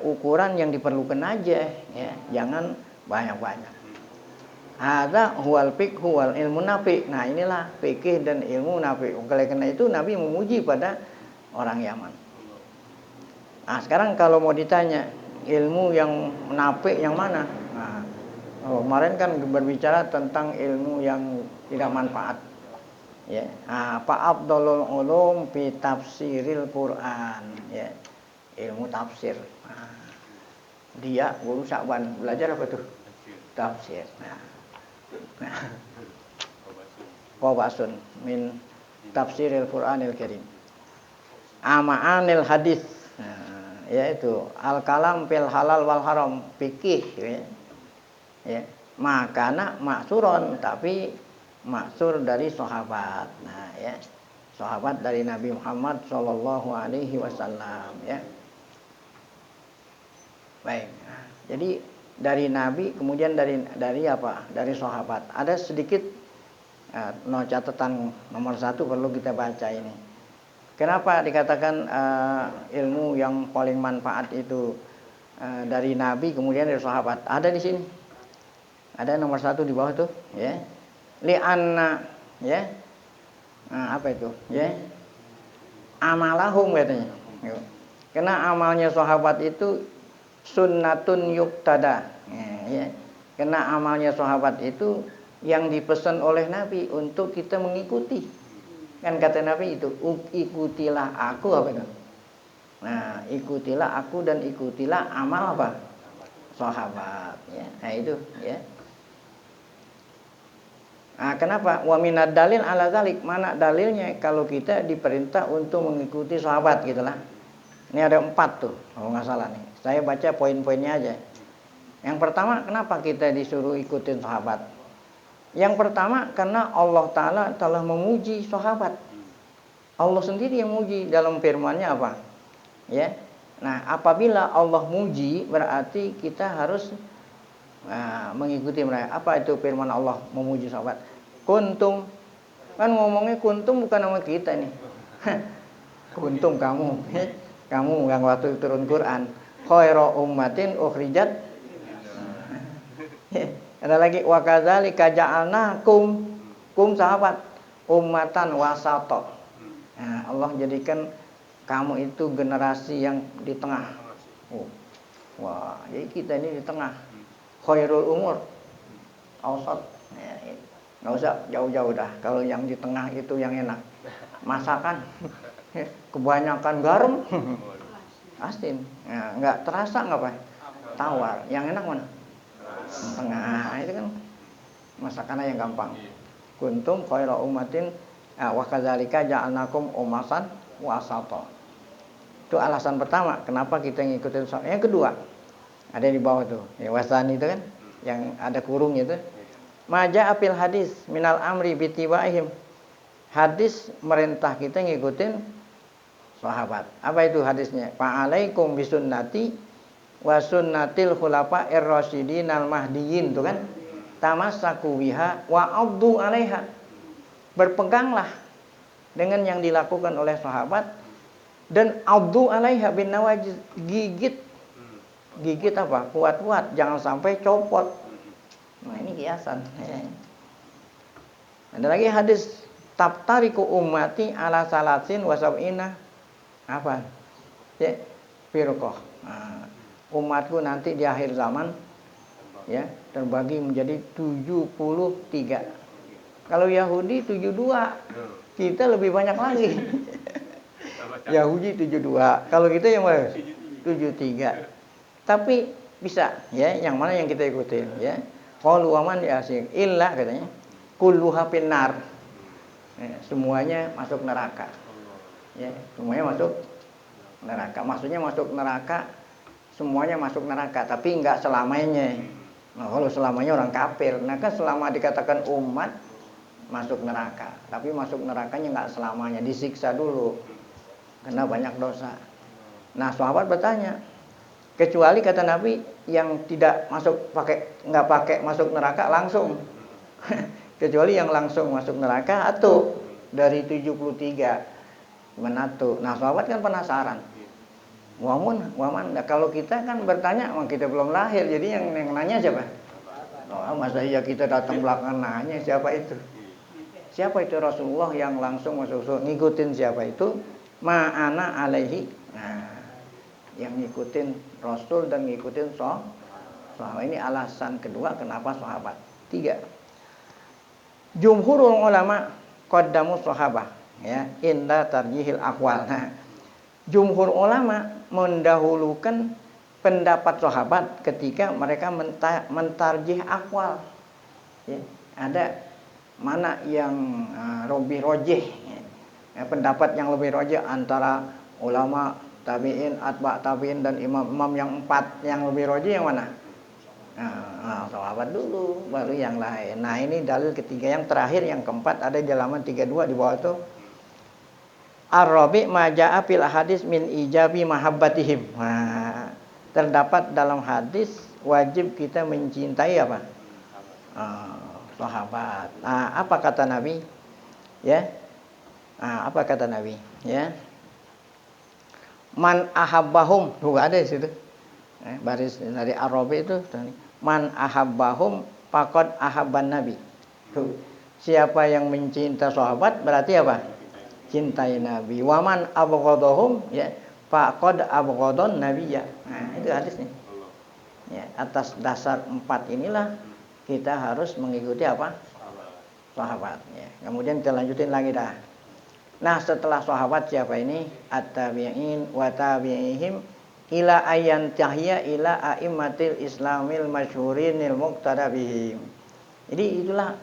ukuran yang diperlukan aja ya, jangan banyak-banyak. Hadza huwal fiqh wal ilmu nafi. Nah, inilah fikih dan ilmu nafi. Oleh karena itu Nabi memuji pada orang Yaman. Nah, sekarang kalau mau ditanya ilmu yang nafi yang mana? Nah, kemarin kan berbicara tentang ilmu yang tidak manfaat. Ya, fa afdhalul ulum fi tafsiril Quran ya. Ilmu tafsir. Dia guru Sya'ban belajar apa tuh? Tafsir. Qawasun min tafsiril Qur'anil Karim. Ama'anil hadis. Yaitu al-kalam fil halal wal haram, fikih ya. Ya, makana maksuron tapi maksur dari sahabat. Nah, ya. Sahabat dari Nabi Muhammad sallallahu alaihi wasallam ya. Baik. Jadi dari Nabi kemudian dari apa? Dari sahabat. Ada sedikit catatan nomor 1 perlu kita baca ini. Kenapa dikatakan ilmu yang paling manfaat itu dari Nabi kemudian dari sahabat? Ada di sini. Ada nomor 1 di bawah tuh, ya. Li'anna ya. Nah, apa itu? Ya. Amalahum katanya. Karena amalnya sahabat itu sunnatun yuktada. Ya. Karena amalnya sahabat itu yang dipesan oleh Nabi untuk kita mengikuti. Kan kata Nabi itu, ikutilah aku apa itu? Nah, ikutilah aku dan ikutilah amal apa? Sahabat. Ya, nah itu ya. Nah, kenapa? Wa minad dalil ala zalik. Mana dalilnya kalau kita diperintah untuk mengikuti sahabat gitulah. Ini ada 4 tuh, kalau nggak salah nih. Saya baca poin-poinnya aja. Yang pertama, kenapa kita disuruh ikutin sahabat? Yang pertama, karena Allah Ta'ala telah memuji sahabat. Allah sendiri yang muji dalam firman-Nya apa? Ya. Nah, apabila Allah muji, berarti kita harus mengikuti mereka. Apa itu firman Allah memuji sahabat? Kuntum, kan ngomongnya kuntum bukan nama kita nih. Kuntum kamu, kamu yang waktu turun Quran. Khairu ummatin ukhrijat. Ada lagi wa kadzalika ja'alnakum, kum sahabat, ummatan wasata. Nah, Allah jadikan kamu itu generasi yang di tengah. Oh. Wah, jadi kita ini di tengah. Khairul umur awsat. Ya, nggak usah jauh-jauh dah. Kalau yang di tengah itu yang enak. Masakan kebanyakan garam, asin. Nah, nggak terasa nggak Pak? Tawar. Yang enak mana? Tengah. Itu kan masakannya yang gampang. Kuntum khairu ummatin wa kadzalika ja'alnakum ummatan wasata. Itu alasan pertama kenapa kita ngikutin sahabat. Yang kedua, ada di bawah tuh, ya wasani itu kan, yang ada kurungnya itu. Maja apil hadis minal amri bitibaihim. Hadis merintah kita ngikutin sahabat. Apa itu hadisnya? Fa'alaikum bisunnati wa sunnatil khulafa'ir rasyidin al mahdiyyin tuh kan. Tamassaku biha wa 'addu 'alaiha. Berpeganglah dengan yang dilakukan oleh sahabat dan 'addu 'alaiha bin nawajiz, gigit apa? Kuat-kuat, jangan sampai copot. Nah, ini kiasan. Ada lagi hadis tabtariku ummati ala salasin wa sab'ina apa? Ya, firqah. Nah, umatku nanti di akhir zaman ya terbagi menjadi 73. Kalau Yahudi 72, kita lebih banyak lagi. Yahudi 72, kalau kita yang mana? 73. Tapi bisa ya, yang mana yang kita ikutin ya. Qalu wa man yasik illa katanya kulluha finnar. Ya, semuanya masuk neraka. Ya, semuanya masuk neraka. Maksudnya masuk neraka, semuanya masuk neraka, tapi enggak selamanya. Nah, kalau selamanya orang kafir, nah kan selama dikatakan umat masuk neraka, tapi masuk nerakanya enggak selamanya, disiksa dulu karena banyak dosa. Nah, sahabat bertanya, kecuali kata Nabi yang tidak nggak pakai masuk neraka langsung. Kecuali yang langsung masuk neraka atau dari 73 menatu. Nah, sahabat kan penasaran. Waman, nah, kalau kita kan bertanya, kita belum lahir, jadi yang nanya siapa? Oh, masa iya kita datang belakang nanya siapa itu? Siapa itu Rasulullah yang langsung masuk surga? Ngikutin siapa itu? Ma'ana alaihi. Nah, yang ngikutin Rasul dan ngikutin sahabat. Ini alasan kedua kenapa sahabat. 3. Jumhurul ulama qaddamu sahabah ya inda tarjihil aqwal. Nah, jumhur ulama mendahulukan pendapat sahabat ketika mereka mentarjih aqwal. Ya, ada mana yang lebih rojih ya, pendapat yang lebih rojih antara ulama tabi'in, atba' tabi'in dan imam-imam yang 4 yang lebih rojih yang mana? Nah, sahabat dulu baru yang lain. Nah, ini dalil ketiga. Yang terakhir yang keempat ada di halaman 32 di bawah itu. Ar-rabi' ma ja'a fil hadis min ijabi mahabbatihim. Nah, terdapat dalam hadis wajib kita mencintai apa? Sahabat. Nah, apa kata Nabi? Ya. Nah, apa kata Nabi? Ya. Man ahabbahum, tuh ada di situ. Baris dari Arabi itu, man ahabbahum faqad ahabban nabi. Tuh. Siapa yang mencinta sahabat berarti apa? Cintai Nabi. Wa man abghadahum ya faqad abghadon nabiyya. Nah, itu hadisnya. Ya, atas dasar 4 inilah kita harus mengikuti apa? Sahabat ya. Kemudian kita lanjutin lagi dah. Nah, setelah sahabat siapa ini? At-tabi'in wa tabi'ihim ila ayyan tahya ila a'immatil islamil masyhurinil muqtada bihim. Jadi itulah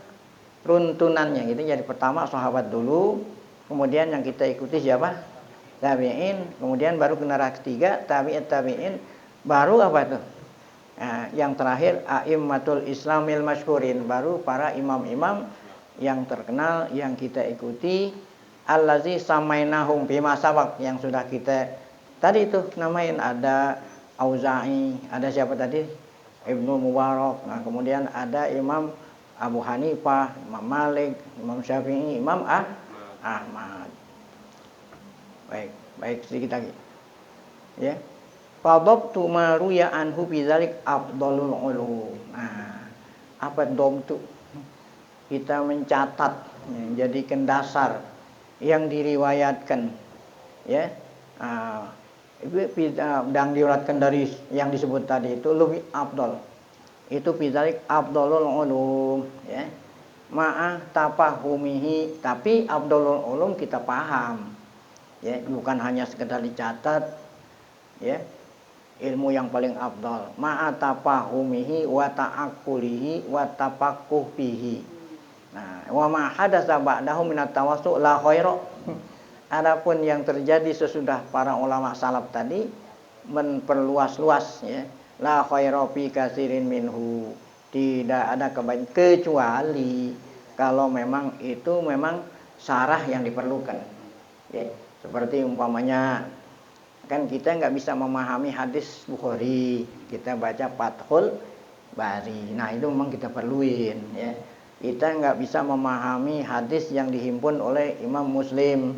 runtunannya gitu. Jadi pertama sahabat dulu, kemudian yang kita ikuti siapa? Tabi'in, kemudian baru generasi ketiga tabi'in, baru apa tuh? Nah, yang terakhir a'immatul islamil masyhurin, baru para imam-imam yang terkenal yang kita ikuti, allazi samainahum bima sabaq, yang sudah kita tadi itu namain, ada Auza'i, ada siapa tadi? Ibnu Mubarak. Nah, kemudian ada Imam Abu Hanifah, Imam Malik, Imam Syafi'i, Imam Ahmad. Baik sedikit lagi. Ya. Fadabtu ma ruya anhu bidzalik afdalul ulum. Nah, apa dobtu? Kita mencatat, ya, jadikan dasar yang diriwayatkan, ya. Dan diriwayatkan dari yang disebut tadi itu lebih afdal. Itu bidzalik afdalul ulum, ya. Ma'a tafahumihi, tapi afdalul ulum kita paham. Ya, bukan hanya sekedar dicatat, ya. Ilmu yang paling afdal, ma'a tafahumihi wa ta'aqqulihi wa tafaqquh bihi. Nah, wa ma hadatsa ba'dahu minat tawassu' la khaira. Adapun yang terjadi sesudah para ulama salaf tadi memperluas-luas, ya. La khaira fi katsirin minhu. Tidak ada kebaikan kecuali kalau memang itu memang syarah yang diperlukan. Ya, seperti umpamanya kan kita nggak bisa memahami hadis Bukhari, kita baca Fathul Bari. Nah, itu memang kita perluin, ya. Kita nggak bisa memahami hadis yang dihimpun oleh Imam Muslim,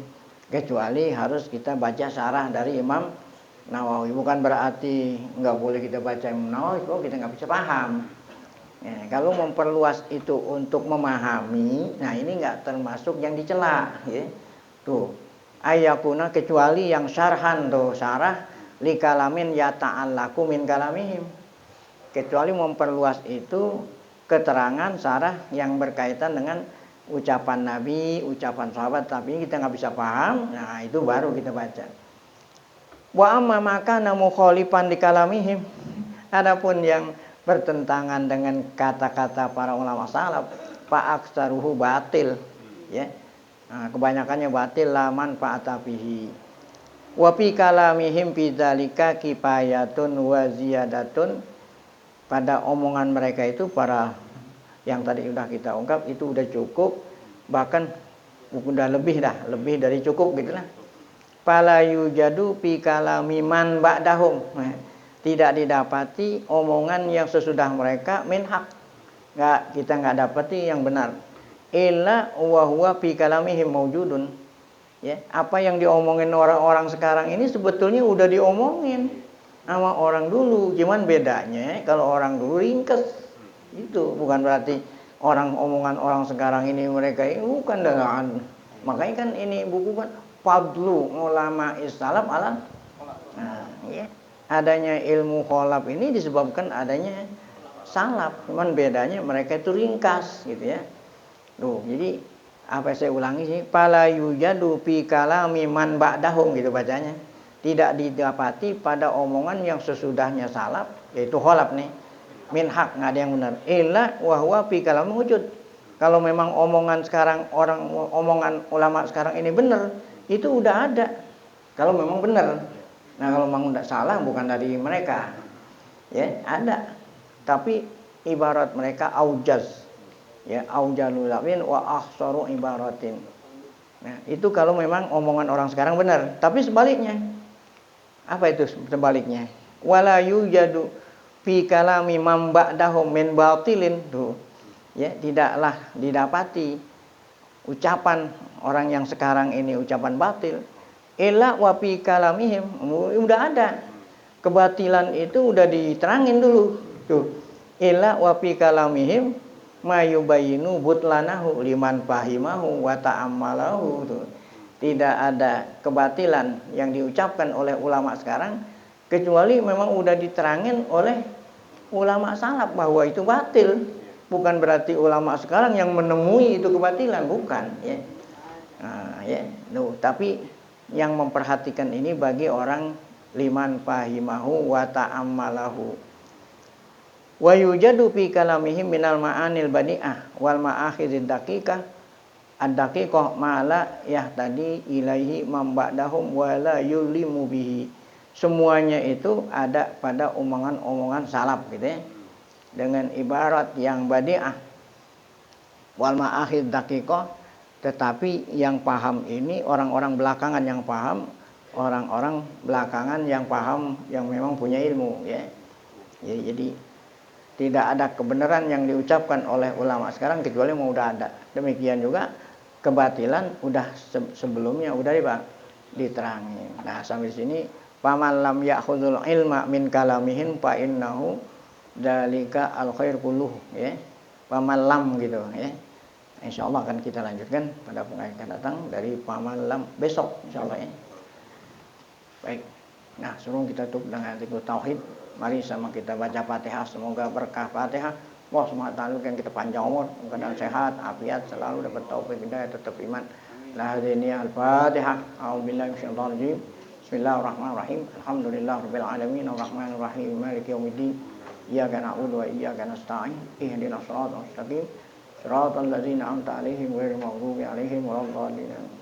kecuali harus kita baca syarah dari Imam Nawawi. Bukan berarti nggak boleh kita baca Imam Nawawi, kok kita nggak bisa paham. Ya, kalau memperluas itu untuk memahami, nah ini nggak termasuk yang dicela, ya. Tuh. Ayakuna, kecuali yang syarhan, tuh syarah li kalamin yata'allaku min kalamihim, kecuali memperluas itu keterangan syarah yang berkaitan dengan ucapan Nabi, ucapan sahabat, tapi kita nggak bisa paham, nah itu baru kita baca. Wa amma makana mukhalifan li kalamihim, adapun yang bertentangan dengan kata-kata para ulama salaf, fa aktsaruhu batil, ya. Nah, kebanyakannya batil, la manfaata fihi. Wa fi kalamihim bidzalika kifayatun wa ziyadatun. Pada omongan mereka itu, para yang tadi sudah kita ungkap, itu udah cukup, bahkan udah lebih dari cukup gitulah. Fala yujadu fi kalami man ba'dahum. Tidak didapati omongan yang sesudah mereka min haq. Kita nggak dapati yang benar. Illa wa huwa fi kalamihim maujudun. Ya, apa yang diomongin orang-orang sekarang ini sebetulnya udah diomongin sama orang dulu. Cuman bedanya kalau orang dulu ringkes. Itu bukan berarti omongan orang sekarang ini mereka ini bukan dengan. Makanya kan ini buku kan fadlu ulama salaf ala. Nah, ya. Adanya ilmu kholaf ini disebabkan adanya salaf. Cuman bedanya mereka itu ringkas gitu, ya. Tuh, jadi apa saya ulangi sih? Fala yujadu fi kalami man ba'dahum, gitu bacanya. Tidak didapati pada omongan yang sesudahnya salaf, yaitu kholaf nih. Min haq, nggak ada yang benar. Illa wa huwa fi kalam wujud. Kalau memang omongan sekarang omongan ulama sekarang ini benar, itu udah ada. Kalau memang benar. Nah, kalau memang udah salah bukan dari mereka. Ya, ada. Tapi ibarat mereka aujaz. Ya, aujalul lawin wa ahsaru ibaratin. Nah, itu kalau memang omongan orang sekarang benar. Tapi sebaliknya, apa itu sebaliknya? Wala yujadu fi kalami man ba'dahum min batilin. Tuh. Ya, tidaklah didapati ucapan orang yang sekarang ini ucapan batil. Illa wa fi kalamihim, udah ada. Kebatilan itu udah diterangin dulu. Tuh. Illa wa fi kalamihim mayubayinu butlanahu liman fahimahu wa ta'ammalahu. Tidak ada kebatilan yang diucapkan oleh ulama sekarang kecuali memang udah diterangin oleh ulama salaf bahwa itu batil. Bukan berarti ulama sekarang yang menemui itu kebatilan, bukan, ya. Nah, ya. Tapi yang memperhatikan ini bagi orang liman fahimahu wa ta'ammalahu. Wa yujadu fi kalamihim minal ma'anil badi'ah wal ma'akhidid daqiqah ad-daqiqah ma la yahtadi ilaihi man ba'dahum wa la yulimu bihi. Semuanya itu ada pada omongan-omongan salaf gitu ya. Dengan ibarat yang badi'ah wal ma'akhid daqiqah, tetapi yang paham ini orang-orang belakangan yang paham, orang-orang belakangan yang paham yang memang punya ilmu ya. Jadi tidak ada kebenaran yang diucapkan oleh ulama sekarang kecuali mau udah ada. Demikian juga kebatilan udah sebelumnya udah diterangin. Nah, sampai sini faman lam ya'khudul ilma min kalamihin fa innahu dzalika al khair kulluh ya. Faman lam gitu ya. Insyaallah akan kita lanjutkan pada pengajian akan datang dari paman lam besok insyaallah ya. Baik. Nah, sebelum kita tutup dengan zikir tauhid, mari sama kita baca Fatihah, semoga berkah Fatihah. Allah SWT yang kita panjang umur, keadaan sehat, afiat, selalu dapat taufik hidayah, tetap iman. La hadiniya al-Fatihah. A'udzubillahi minasyaitonir rajim. Bismillahirrahmanirrahim. Alhamdulillahirabbil alamin, arrahmanir rahim, maliki yaumiddin. Iyyaka na'budu wa iyyaka nasta'in. Ihdinas shiratal mustaqim. Shiratal ladzina an'amta 'alaihim ghairil maghdubi 'alaihim waladdallin.